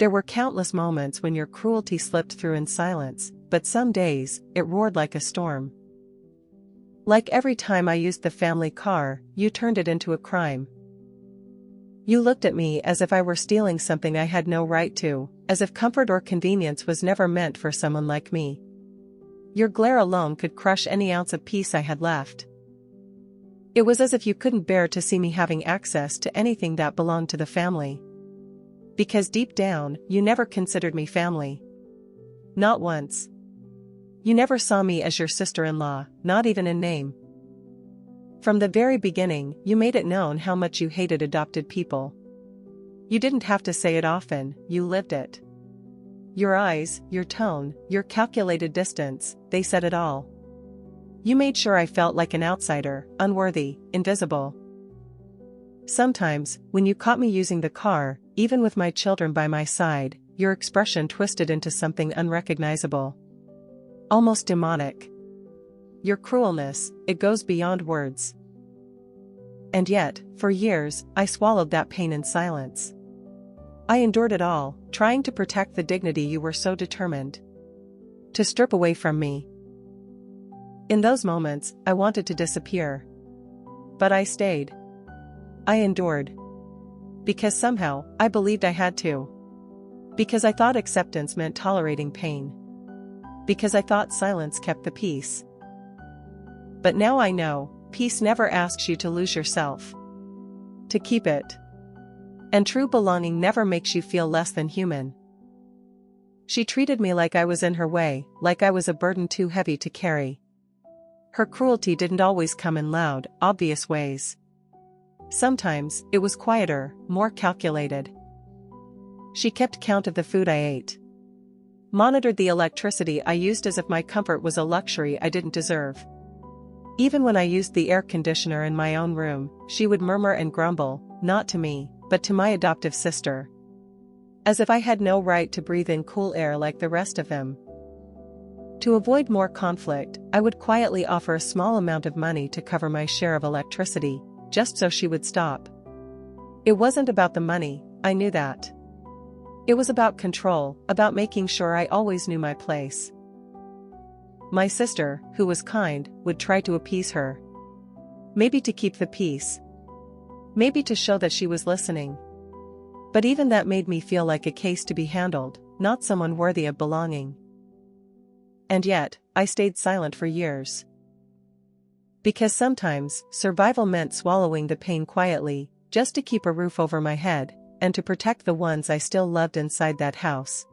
There were countless moments when your cruelty slipped through in silence, but some days, it roared like a storm. Like every time I used the family car, you turned it into a crime. You looked at me as if I were stealing something I had no right to, as if comfort or convenience was never meant for someone like me. Your glare alone could crush any ounce of peace I had left. It was as if you couldn't bear to see me having access to anything that belonged to the family. Because deep down, you never considered me family. Not once. You never saw me as your sister-in-law, not even in name. From the very beginning, you made it known how much you hated adopted people. You didn't have to say it often, you lived it. Your eyes, your tone, your calculated distance, they said it all. You made sure I felt like an outsider, unworthy, invisible. Sometimes, when you caught me using the car, even with my children by my side, your expression twisted into something unrecognizable. Almost demonic. Your cruelness, it goes beyond words. And yet, for years, I swallowed that pain in silence. I endured it all, trying to protect the dignity you were so determined to strip away from me. In those moments, I wanted to disappear. But I stayed. I endured. Because somehow, I believed I had to. Because I thought acceptance meant tolerating pain. Because I thought silence kept the peace. But now I know, peace never asks you to lose yourself. To keep it. And true belonging never makes you feel less than human. She treated me like I was in her way, like I was a burden too heavy to carry. Her cruelty didn't always come in loud, obvious ways. Sometimes, it was quieter, more calculated. She kept count of the food I ate. Monitored the electricity I used as if my comfort was a luxury I didn't deserve. Even when I used the air conditioner in my own room, she would murmur and grumble, not to me, but to my adoptive sister. As if I had no right to breathe in cool air like the rest of them. To avoid more conflict, I would quietly offer a small amount of money to cover my share of electricity, just so she would stop. It wasn't about the money, I knew that. It was about control, about making sure I always knew my place. My sister, who was kind, would try to appease her. Maybe to keep the peace. Maybe to show that she was listening. But even that made me feel like a case to be handled, not someone worthy of belonging. And yet, I stayed silent for years. Because sometimes, survival meant swallowing the pain quietly, just to keep a roof over my head, and to protect the ones I still loved inside that house.